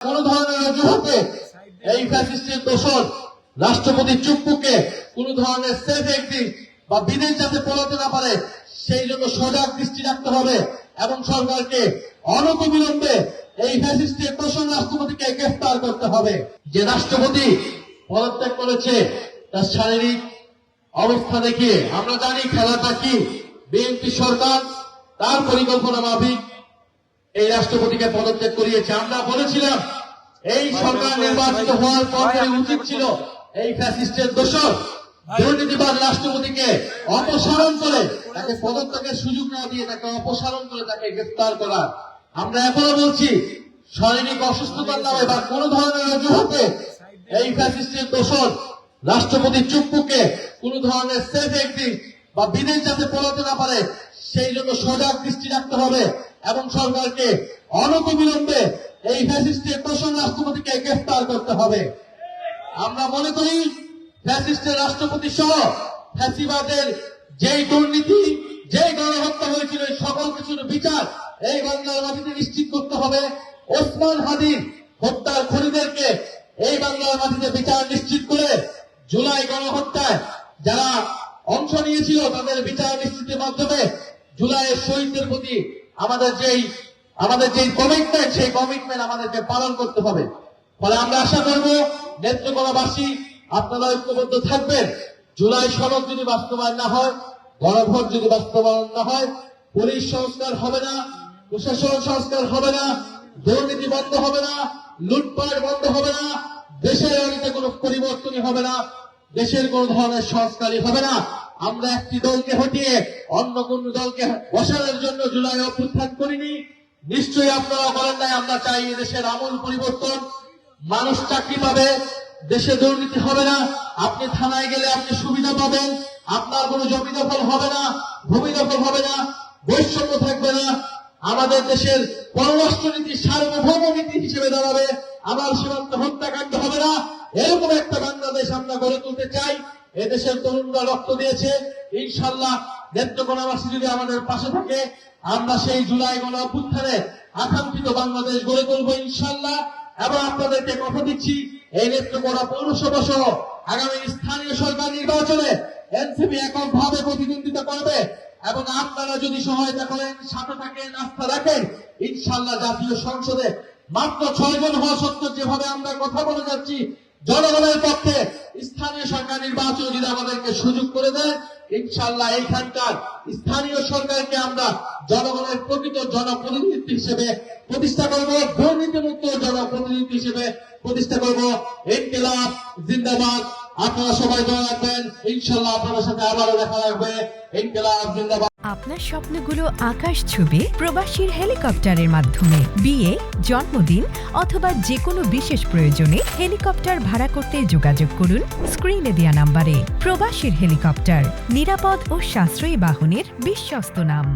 কোন ধরনের অজুহাতে এই ফ্যাসিস্টের দোষর রাষ্ট্রপতি চুপ্পুকে কোন ধরনের সেফ এক্সিট বা বিদেশ যাতে পড়াতে না পারে সেই জন্য সজাগ দৃষ্টি রাখতে হবে এবং সরকারকে অনতিবিলম্বে এই ফ্যাসিস্টের দোষর রাষ্ট্রপতিকে গ্রেফতার করতে হবে। যে রাষ্ট্রপতি পদত্যাগ করেছে তার শারীরিক অবস্থা দেখিয়ে আমরা জানি খেলাটা কি। বিএনপি সরকার তার পরিকল্পনা মাফিক এই রাষ্ট্রপতিকে পদত্যাগ করিয়েছে। আমরা বলেছিলাম এই সরকার নির্বাচিত হওয়ার পর উচিত ছিল এই ফ্যাসিস্টের দোষর দুর্নীতিবাদ রাষ্ট্রপতিকে অপসারণ করে তাকে পদত্যাগের সুযোগ না দিয়ে তাকে অপসারণ করে তাকে গ্রেফতার করা। আমরা এখনো বলছি শারীরিক অসুস্থতার নামে বা কোন ধরনের অজুহাতে এই ফ্যাসিস্টের দোষর রাষ্ট্রপতি চুপ্পুকে কোন ধরনের সেফ এক্সিট বা বিদেশ যাতে পড়াতে না পারে সেই জন্য সজাগ দৃষ্টি রাখতে হবে এবং সরকারকে অনতিবিলম্বে এই ফ্যাসিস্টের দোষর রাষ্ট্রপতিকে গ্রেফতার করতে হবে। আমরা মনে করি ফ্যাসিস্টের রাষ্ট্রপতি সহ ফ্যাসিবাদের যেই দুর্নীতি যেই গণহত্যা হয়েছিল সকল কিছুর বিচার এই বাংলার মাটিতে নিশ্চিত করতে হবে। ওসমান হাদির হত্যার খুনিদেরকে এই বাংলার মাটিতে বিচার নিশ্চিত করে জুলাই গণহত্যায় যারা অংশ নিয়েছিল তাদের বিচার নিশ্চিতের মাধ্যমে জুলাইয়ের শহীদদের প্রতি আমাদের যেই কমিটমেন্ট সেই কমিটমেন্ট আমাদেরকে পালন করতে হবে। ফলে আমরা আশা করব নেত্রকোনাবাসী আপনারা ঐক্যবদ্ধ থাকবেন। জুলাই সনদ যদি বাস্তবায়ন না হয়, গণভোট যদি বাস্তবায়ন না হয়, পুলিশ সংস্কার হবে না, প্রশাসন সংস্কার হবে না, দুর্নীতি বন্ধ হবে না, লুটপাট বন্ধ হবে না, দেশের অনেক কোনো পরিবর্তনই হবে না, দেশের কোন ধরনের সংস্কারই হবে না। আমরা একটি দলকে হটিয়ে অন্য কোন দলকে বসানোর জন্য জুলাই অভ্যুত্থান করিনি। নিশ্চয়ই আপনারা বলেন নাই আমরা চাই দেশের আমূল পরিবর্তন, মানুষ চাকরি পাবে, দেশে দুর্নীতি হবে না, আপনি থানায় গেলে আপনি সুবিধা পাবেন, আপনার কোনো জমি দখল হবে না, ভূমি দখল হবে না, বৈষম্য থাকবে না, আমাদের দেশের পররাষ্ট্রনীতি সার্বভৌম নীতি হিসেবে দাঁড়াবে, আমার সীমান্ত হত্যাকাণ্ড হবে না। এরকম একটা বাংলাদেশ আমরা গড়ে তুলতে চাই। এদেশের তরুণরা রক্ত দিয়েছে, ইনশাল্লাহ নেত্রকোনাবাসী যদি আমাদের পাশে থাকে আমরা সেই জুলাই গণ অভ্যুত্থানে আকাঙ্ক্ষিত বাংলাদেশ গড়ে তুলবো ইনশাল্লাহ। এবং আপনাদেরকে কথা দিচ্ছি এই নেত্রকোনা পৌরসভা সহ আগামী স্থানীয় সরকার নির্বাচনে এনসিপি এককভাবে প্রতিদ্বন্দ্বিতা করবে এবং আপনারা যদি সহায়তা করেন, সাথে থাকেন, আস্থা রাখেন, ইনশাল্লাহ জাতীয় সংসদে মাত্র 6 জন হওয়া সত্ত্বেও যেভাবে আমরা কথা বলে যাচ্ছি জনগণের পক্ষে স্থানীয় সরকার নির্বাচন যদি আমাদেরকে সুযোগ করে দেয়, ইনশাল্লাহ এইখানকার স্থানীয় সরকারকে আমরা জনগণের প্রকৃত জনপ্রতিনিধি হিসেবে প্রতিষ্ঠা করবো, দুর্নীতিমুক্ত জনপ্রতিনিধি হিসেবে প্রতিষ্ঠা করবো। ইনকিলাব জিন্দাবাদ। আপনারা সবাই দোয়া রাখবেন, ইনশাল্লাহ আপনাদের সাথে আবারও দেখা লাগবে। ইনকিলাব জিন্দাবাদ। আপনার স্বপ্নগুলো আকাশ ছুবে প্রবাসীর হেলিকপ্টারের মাধ্যমে। বিয়ে, জন্মদিন অথবা যে কোনো বিশেষ প্রয়োজনে হেলিকপ্টার ভাড়া করতে যোগাযোগ করুন স্ক্রিনে দেয়া নাম্বারে। প্রবাসীর হেলিকপ্টার, নিরাপদ ও সাশ্রয়ী বাহনের বিশ্বস্ত নাম।